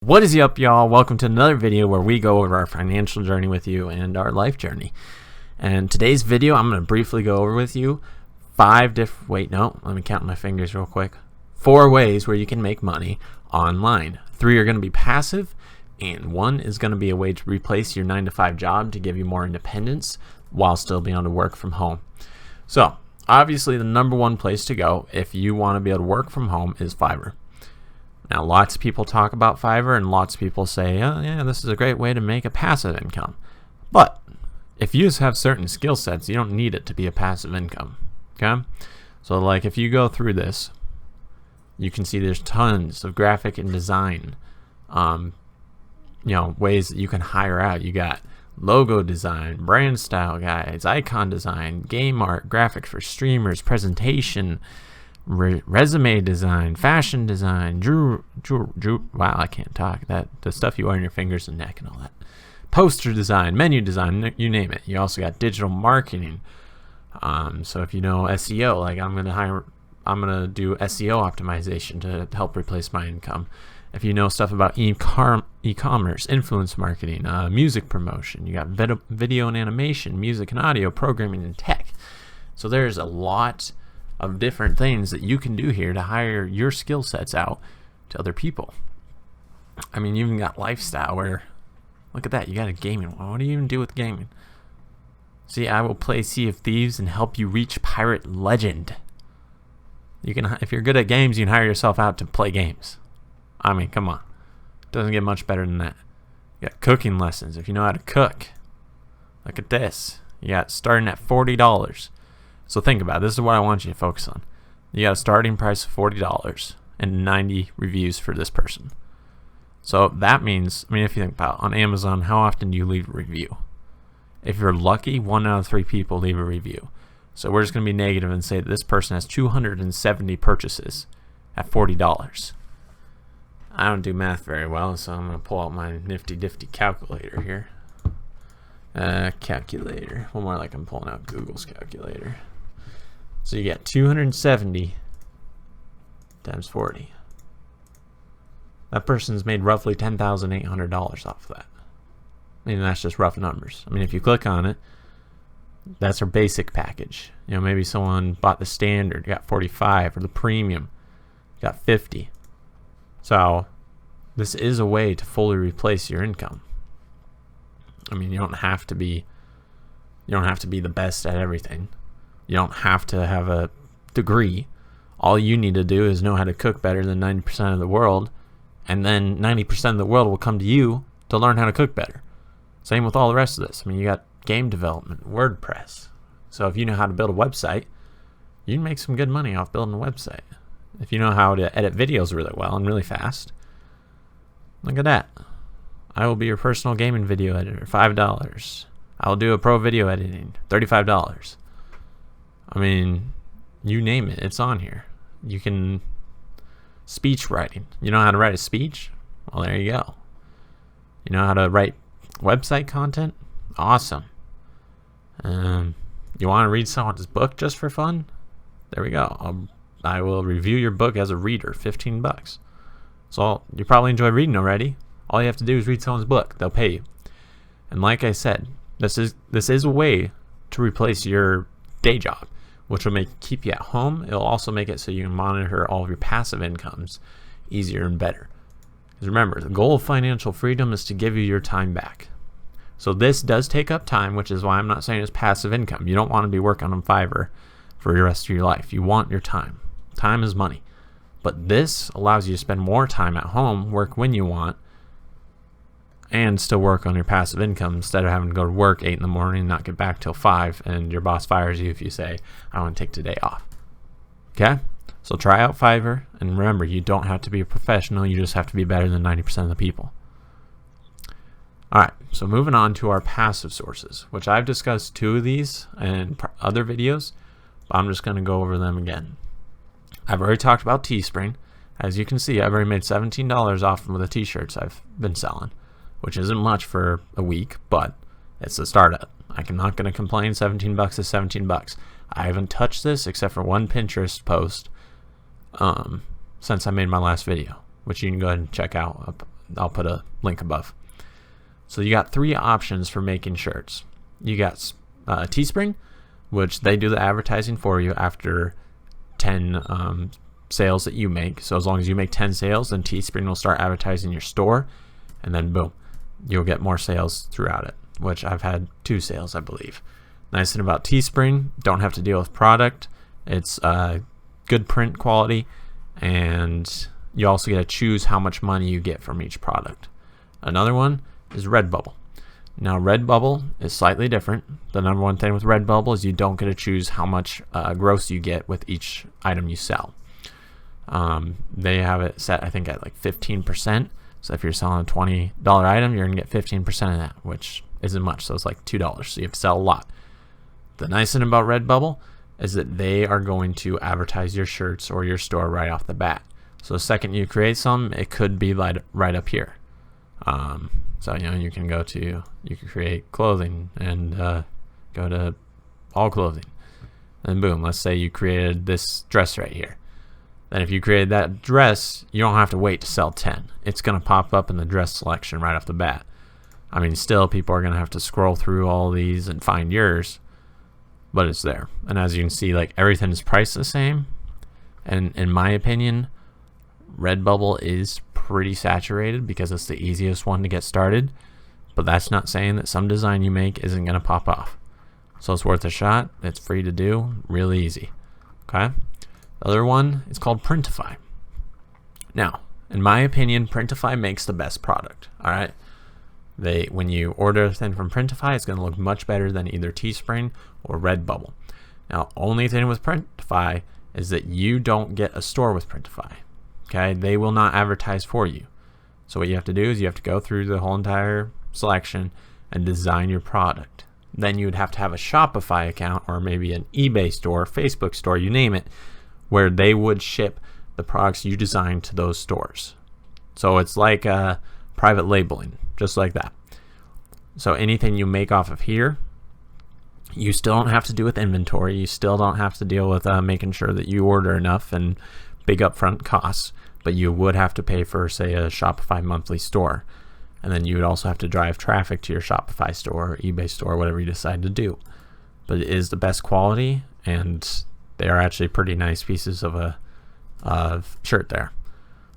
What is up, y'all? Welcome to another video where we go over our financial journey with you and our life journey. And today's video, I'm going to briefly go over with you let me count my fingers real quick. 4 ways where you can make money online. 3 are going to be passive, and 1 is going to be a way to replace your 9-to-5 job to give you more independence while still being able to work from home. So, obviously, the number 1 place to go if you want to be able to work from home is Fiverr. Now, lots of people talk about Fiverr, and lots of people say, oh, yeah, this is a great way to make a passive income. But if you just have certain skill sets, you don't need it to be a passive income. Okay? So, like, if you go through this, you can see there's tons of graphic and design, ways that you can hire out. You got logo design, brand style guides, icon design, game art, graphics for streamers, presentation, resume design, fashion design, wow, I can't talk. The stuff you wear on your fingers and neck and all that. Poster design, menu design, you name it. You also got digital marketing. So if you know SEO, like I'm gonna do SEO optimization to help replace my income. If you know stuff about e-commerce, influence marketing, music promotion, you got video and animation, music and audio, programming and tech. So there's a lot of different things that you can do here to hire your skill sets out to other people. I mean, you even got lifestyle where, look at that, you got a gaming. What do you even do with gaming? See, I will play Sea of Thieves and help you reach Pirate Legend. You can, if you're good at games, you can hire yourself out to play games. I mean, come on. Doesn't get much better than that. You got cooking lessons if you know how to cook. Look at this. You got starting at $40. So think about it. This is what I want you to focus on. You got a starting price of $40 and 90 reviews for this person. So that means, I mean, if you think about it, on Amazon, how often do you leave a review? If you're lucky, 1 out of 3 people leave a review. So we're just going to be negative and say that this person has 270 purchases at $40. I don't do math very well, so I'm going to pull out my nifty-difty calculator here. Calculator. Well, more like I'm pulling out Google's calculator. So you get 270 times 40. That person's made roughly $10,800 off of that. I mean, that's just rough numbers. I mean, if you click on it, that's her basic package. You know, maybe someone bought the standard, got 45, or the premium, got 50. So this is a way to fully replace your income. I mean, you don't have to be the best at everything. You don't have to have a degree. All you need to do is know how to cook better than 90% of the world, and then 90% of the world will come to you to learn how to cook better. Same with all the rest of this. I mean, you got game development, WordPress. So if you know how to build a website, you can make some good money off building a website. If you know how to edit videos really well and really fast, look at that. I will be your personal gaming video editor, $5. I will do a pro video editing, $35. I mean, you name it, it's on here. You can, speech writing. You know how to write a speech? Well, there you go. You know how to write website content? Awesome. You want to read someone's book just for fun? There we go. I will review your book as a reader, $15. So you probably enjoy reading already. All you have to do is read someone's book. They'll pay you. And like I said, this is a way to replace your day job, which will keep you at home. It'll also make it so you can monitor all of your passive incomes easier and better. Because remember, the goal of financial freedom is to give you your time back. So this does take up time, which is why I'm not saying it's passive income. You don't want to be working on Fiverr for the rest of your life. You want your time. Time is money. But this allows you to spend more time at home, work when you want, and still work on your passive income instead of having to go to work 8 in the morning and not get back till 5, and your boss fires you if you say, I want to take today off. Okay? So try out Fiverr, and remember, you don't have to be a professional. You just have to be better than 90% of the people. Alright, so moving on to our passive sources, which I've discussed 2 of these in other videos, but I'm just going to go over them again. I've already talked about Teespring. As you can see, I've already made $17 off of the t-shirts I've been selling, which isn't much for a week, but it's a startup. I'm not going to complain. $17 is $17. I haven't touched this except for one Pinterest post since I made my last video, which you can go ahead and check out up I'll put a link above. So you got 3 options for making shirts. You got Teespring, which they do the advertising for you after 10 sales that you make. So as long as you make 10 sales, then Teespring will start advertising your store, and then boom, you'll get more sales throughout it, which I've had 2 sales, I believe. Nice thing about Teespring, don't have to deal with product. It's good print quality, and you also get to choose how much money you get from each product. Another one is Redbubble. Now Redbubble is slightly different. The number one thing with Redbubble is you don't get to choose how much gross you get with each item you sell. They have it set, I think, at like 15%. So if you're selling a $20 item, you're gonna get 15% of that, which isn't much. So it's like $2. So you have to sell a lot. The nice thing about Redbubble is that they are going to advertise your shirts or your store right off the bat. So the second you create some, it could be right up here. So you can create clothing and go to all clothing, and boom, let's say you created this dress right here. Then if you created that dress, you don't have to wait to sell 10. It's going to pop up in the dress selection right off the bat. I mean, still people are going to have to scroll through all these and find yours, but it's there. And as you can see, like, everything is priced the same. And in my opinion, Redbubble is pretty saturated because it's the easiest one to get started, but that's not saying that some design you make isn't going to pop off. So it's worth a shot. It's free to do, really easy. Okay. The other one is called Printify. Now, in my opinion, Printify makes the best product. All right. When you order a thing from Printify, it's going to look much better than either Teespring or Redbubble. Now, only thing with Printify is that you don't get a store with Printify. Okay, they will not advertise for you. So what you have to do is you have to go through the whole entire selection and design your product. Then you would have to have a Shopify account or maybe an eBay store, Facebook store, you name it, where they would ship the products you design to those stores. So it's like private labeling, just like that. So anything you make off of here, you still don't have to do with inventory. You still don't have to deal with making sure that you order enough and big upfront costs, but you would have to pay for, say, a Shopify monthly store. And then you would also have to drive traffic to your Shopify store or eBay store, whatever you decide to do. But it is the best quality, and they are actually pretty nice pieces of shirt there.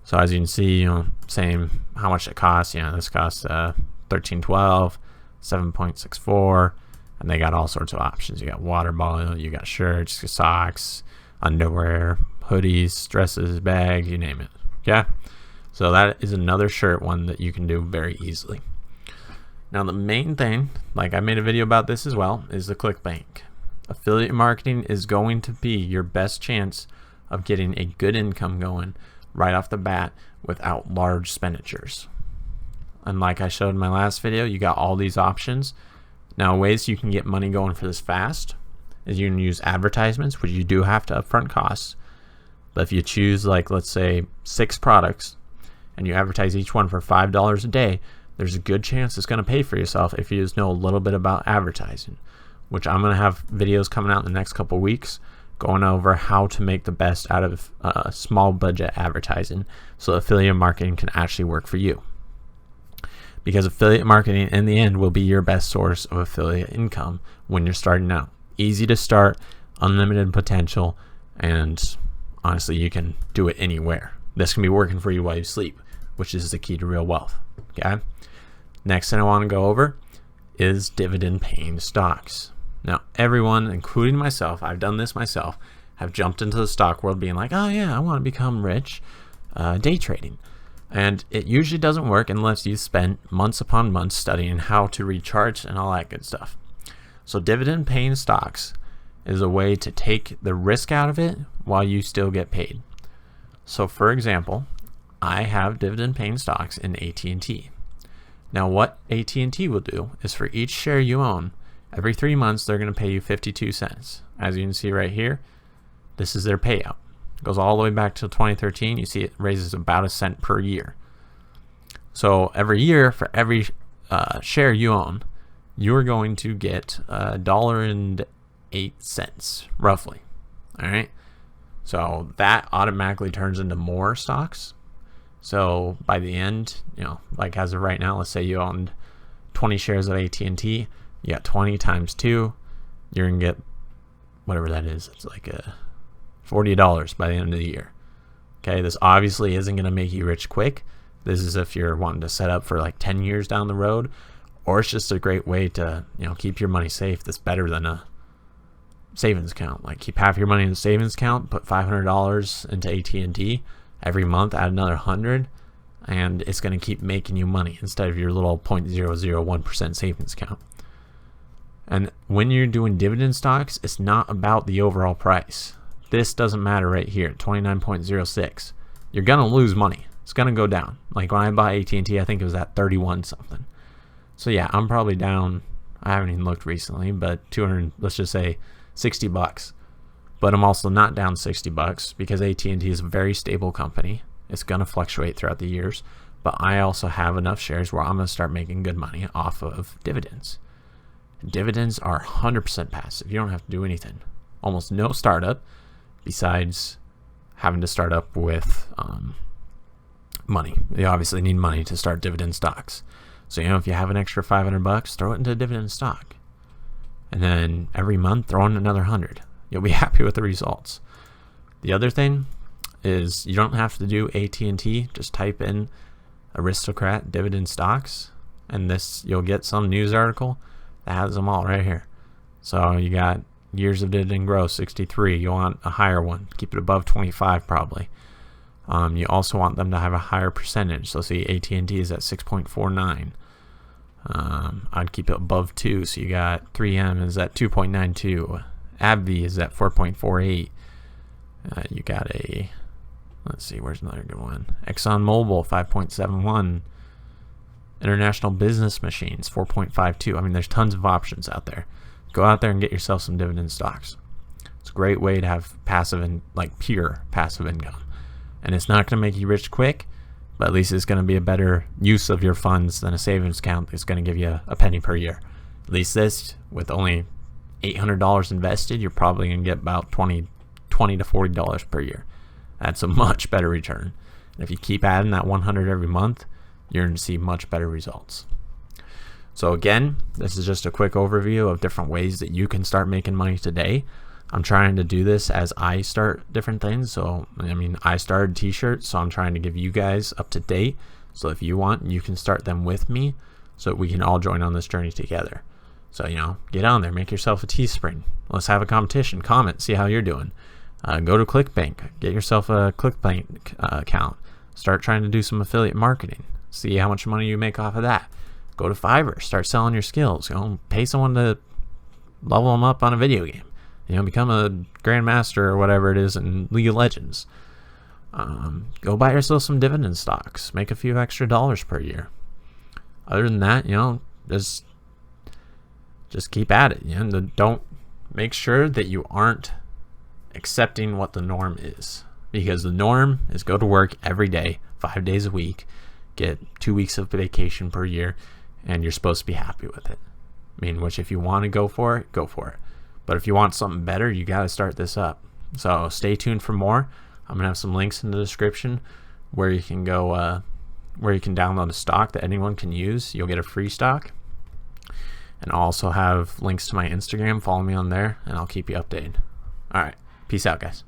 So as you can see, saying how much it costs, this costs $13.12, $7.64, and they got all sorts of options. You got water bottle, you got shirts, socks, underwear, hoodies, dresses, bags, you name it. Yeah. So that is another shirt one that you can do very easily. Now the main thing, like I made a video about this as well, is the ClickBank. Affiliate marketing is going to be your best chance of getting a good income going right off the bat without large expenditures. And like I showed in my last video, you got all these options. Now ways you can get money going for this fast is you can use advertisements, which you do have to upfront costs. But if you choose, like, let's say 6 products and you advertise each one for $5 a day, there's a good chance it's going to pay for yourself if you just know a little bit about advertising, which I'm going to have videos coming out in the next couple weeks going over how to make the best out of small budget advertising so affiliate marketing can actually work for you. Because affiliate marketing in the end will be your best source of affiliate income when you're starting out. Easy to start, unlimited potential, and honestly, you can do it anywhere. This can be working for you while you sleep, which is the key to real wealth. Okay. Next thing I want to go over is dividend paying stocks. Now, everyone, including myself, I've done this myself, have jumped into the stock world being like, oh yeah, I want to become rich day trading. And it usually doesn't work unless you spend months upon months studying how to recharge and all that good stuff. So dividend paying stocks is a way to take the risk out of it while you still get paid. So for example, I have dividend paying stocks in AT&T. Now what AT&T will do is for each share you own, every 3 months they're going to pay you 52 cents. As you can see right here, this is their payout. It goes all the way back to 2013. You see it raises about a cent per year. So every year for every share you own, you're going to get $1.08 roughly. All right. So that automatically turns into more stocks. So by the end, like as of right now, let's say you owned 20 shares of AT&T, you got 20 times 2, you're going to get whatever that is. It's like $40 by the end of the year. Okay, this obviously isn't going to make you rich quick. This is if you're wanting to set up for like 10 years down the road, or it's just a great way to, keep your money safe. That's better than a savings account. Like keep half your money in a savings account, put $500 into AT&T every month, add another 100, and it's going to keep making you money instead of your little 0.001% savings account. And when you're doing dividend stocks, it's not about the overall price. This doesn't matter right here, 29.06. You're going to lose money. It's going to go down. Like when I bought AT&T, I think it was at 31 something. So yeah, I'm probably down, I haven't even looked recently, but 200, let's just say $60. But I'm also not down $60 because AT&T is a very stable company. It's going to fluctuate throughout the years, but I also have enough shares where I'm going to start making good money off of dividends. Dividends are 100% passive. You don't have to do anything. Almost no startup besides having to start up with money. You obviously need money to start dividend stocks. So, if you have an extra $500, throw it into a dividend stock. And then every month, throw in another 100. You'll be happy with the results. The other thing is you don't have to do AT&T. Just type in aristocrat dividend stocks, and you'll get some news article that has them all right here. So you got years of dividend growth, 63. You want a higher one. Keep it above 25 probably. You also want them to have a higher percentage. So see, AT&T is at 6.49. I'd keep it above 2. So you got 3M is at 2.92. AbbVie is at 4.48. You got let's see, where's another good one? ExxonMobil, 5.71. International Business Machines, 4.52. I mean, there's tons of options out there. Go out there and get yourself some dividend stocks. It's a great way to have passive and pure passive income. And it's not going to make you rich quick, but at least it's going to be a better use of your funds than a savings account that's going to give you a penny per year. At least this, with only $800 invested, you're probably going to get about $20 to $40 per year. That's a much better return. And if you keep adding that 100 every month, you're going to see much better results. So again, this is just a quick overview of different ways that you can start making money today. I'm trying to do this as I start different things. So, I started t-shirts, so I'm trying to give you guys up to date. So if you want, you can start them with me so we can all join on this journey together. So, get on there, make yourself a Teespring. Let's have a competition, comment, see how you're doing. Go to ClickBank, get yourself a ClickBank account. Start trying to do some affiliate marketing. See how much money you make off of that. Go to Fiverr, start selling your skills. Pay someone to level them up on a video game. Become a grandmaster or whatever it is in League of Legends. Go buy yourself some dividend stocks. Make a few extra dollars per year. Other than that, just keep at it. Don't make sure that you aren't accepting what the norm is, because the norm is go to work every day, 5 days a week, get 2 weeks of vacation per year, and you're supposed to be happy with it. Which if you want to go for it, go for it. But if you want something better, you got to start this up. So stay tuned for more. I'm going to have some links in the description where you can go, where you can download a stock that anyone can use. You'll get a free stock. And I'll also have links to my Instagram. Follow me on there, and I'll keep you updated. All right. Peace out, guys.